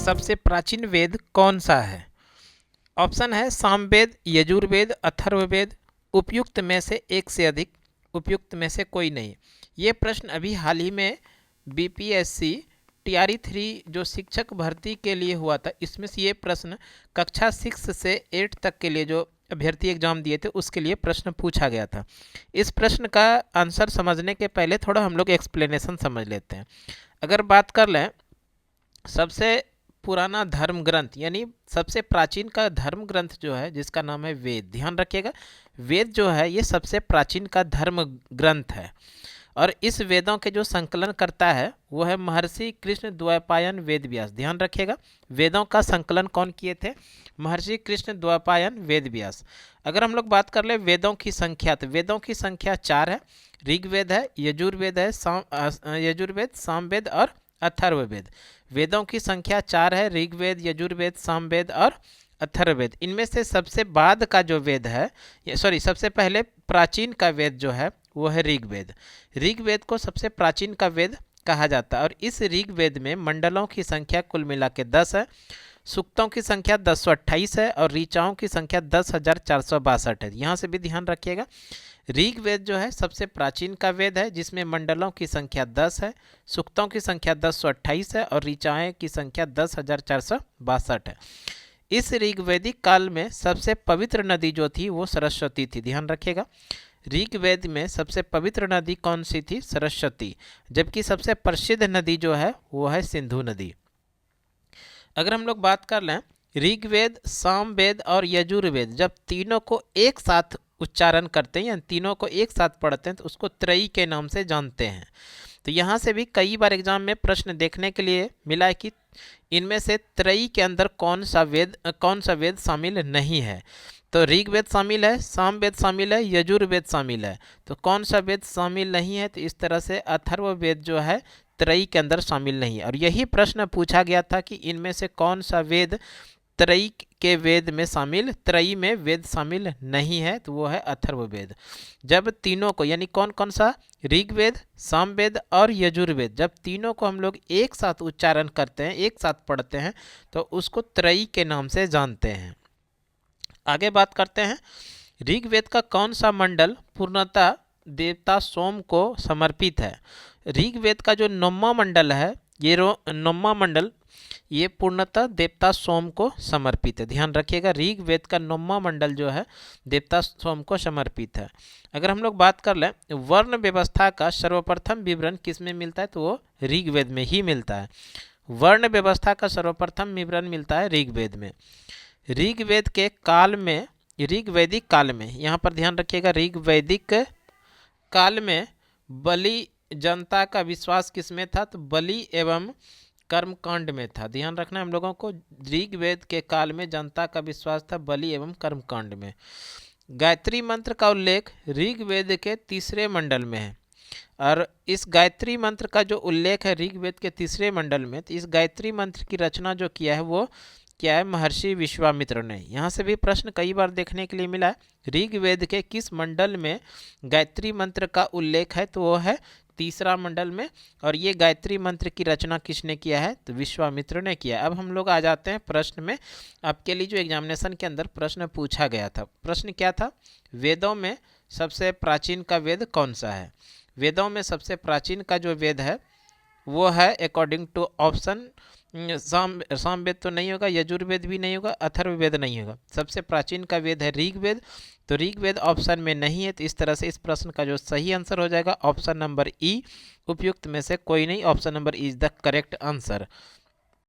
सबसे प्राचीन वेद कौन सा है? ऑप्शन है सामवेद, यजुर्वेद, अथर्ववेद, उपयुक्त में से एक से अधिक, उपयुक्त में से कोई नहीं। ये प्रश्न अभी हाल ही में बीपीएससी टीआरई 3 जो शिक्षक भर्ती के लिए हुआ था, इसमें से ये प्रश्न कक्षा 6 से 8 तक के लिए जो अभ्यर्थी एग्जाम दिए थे उसके लिए प्रश्न पूछा गया था। इस प्रश्न का आंसर समझने के पहले थोड़ा हम लोग एक्सप्लेनेशन समझ लेते हैं। अगर बात कर लें सबसे पुराना धर्म ग्रंथ यानी सबसे प्राचीन का धर्म ग्रंथ जो है जिसका नाम है वेद, ध्यान रखिएगा वेद जो है ये सबसे प्राचीन का धर्म ग्रंथ है। और इस वेदों के जो संकलन करता है वो है महर्षि कृष्ण द्वैपायन वेद व्यास। ध्यान रखिएगा वेदों का संकलन कौन किए थे? महर्षि कृष्ण द्वैपायन वेद व्यास। अगर हम लोग बात कर ले वेदों की संख्या, तो वेदों की संख्या 4 है। ऋग्वेद है, यजुर्वेद है, यजुर्वेद, सामवेद और अथर्ववेद। वेदों की संख्या 4 है, ऋग्वेद, यजुर्वेद, सामवेद और अथर्ववेद। इनमें से सबसे बाद का जो वेद है, सबसे पहले प्राचीन का वेद जो है वो है ऋग्वेद। ऋग्वेद को सबसे प्राचीन का वेद कहा जाता है और इस ऋग्वेद में मंडलों की संख्या कुल मिला के 10 है, सूक्तों की संख्या 1028 है और ऋचाओं की संख्या 10,462 है। यहाँ से भी ध्यान रखिएगा ऋग्वेद जो है सबसे प्राचीन का वेद है जिसमें मंडलों की संख्या 10 है, सूक्तों की संख्या 1028 है और ऋचाएँ की संख्या 10,462 है। इस ऋग्वेदिक काल में सबसे पवित्र नदी जो थी वो सरस्वती थी। ध्यान रखिएगा ऋग्वेद में सबसे पवित्र नदी कौन सी थी? सरस्वती। जबकि सबसे प्रसिद्ध नदी जो है वो है सिंधु नदी। अगर हम लोग बात कर लें ऋग्वेद, सामवेद और यजुर्वेद जब तीनों को एक साथ उच्चारण करते हैं या तीनों को एक साथ पढ़ते हैं तो उसको त्रयी के नाम से जानते हैं। तो यहाँ से भी कई बार एग्जाम में प्रश्न देखने के लिए मिला है कि इनमें से त्रयी के अंदर कौन सा वेद शामिल नहीं है। तो ऋग्वेद शामिल है, सामवेद शामिल है, यजुर्वेद शामिल है। तो कौन सा वेद शामिल नहीं है? तो इस तरह से अथर्ववेद जो है त्रयी के अंदर शामिल नहीं है। और यही प्रश्न पूछा गया था कि इनमें से कौन सा वेद त्रयी के वेद में शामिल, त्रयी में वेद शामिल नहीं है, तो वो है अथर्ववेद। जब तीनों को यानी कौन कौन सा? ऋग्वेद, सामवेद और यजुर्वेद जब तीनों को हम लोग एक साथ उच्चारण करते हैं, एक साथ पढ़ते हैं तो उसको त्रयी के नाम से जानते हैं। आगे बात करते हैं ऋग्वेद का कौन सा मंडल पूर्णतः देवता सोम को समर्पित है? ऋग्वेद का जो 9वां मंडल है ये 9वां मंडल ये पूर्णतः देवता सोम को समर्पित है। ध्यान रखिएगा ऋग्वेद का 9वां मंडल जो है देवता सोम को समर्पित है। अगर हम लोग बात कर लें वर्ण व्यवस्था का सर्वप्रथम विवरण किस में मिलता है? तो वो ऋग्वेद में ही मिलता है। वर्ण व्यवस्था का सर्वप्रथम विवरण मिलता है ऋग्वेद में। ऋग्वेद के काल में, ऋग्वैदिक काल में, यहाँ पर ध्यान रखिएगा ऋग्वैदिक काल में बलि जनता का विश्वास किसमें था? तो बलि एवं कर्मकांड में था। ध्यान रखना हम लोगों को ऋग्वेद के काल में जनता का विश्वास था बलि एवं कर्मकांड में। गायत्री मंत्र का उल्लेख ऋग्वेद के 3रे मंडल में है और इस गायत्री मंत्र का जो उल्लेख है ऋग्वेद के 3रे मंडल में, तो इस गायत्री मंत्र की रचना जो किया है वो क्या है? महर्षि विश्वामित्र ने। यहाँ से भी प्रश्न कई बार देखने के लिए मिला है ऋग्वेद के किस मंडल में गायत्री मंत्र का उल्लेख है? तो वो है 3रा मंडल में। और ये गायत्री मंत्र की रचना किसने किया है? तो विश्वामित्र ने किया। अब हम लोग आ जाते हैं प्रश्न में। आपके लिए जो एग्जामिनेशन के अंदर प्रश्न पूछा गया था, प्रश्न क्या था? वेदों में सबसे प्राचीन का वेद कौन सा है? वेदों में सबसे प्राचीन का जो वेद है वो है अकॉर्डिंग टू ऑप्शन सामवेद तो नहीं होगा, यजुर्वेद भी नहीं होगा, अथर्ववेद नहीं होगा। सबसे प्राचीन का वेद है ऋग्वेद, तो ऋग्वेद ऑप्शन में नहीं है। तो इस तरह से इस प्रश्न का जो सही आंसर हो जाएगा ऑप्शन नंबर ई, उपयुक्त में से कोई नहीं, option number E is the correct answer.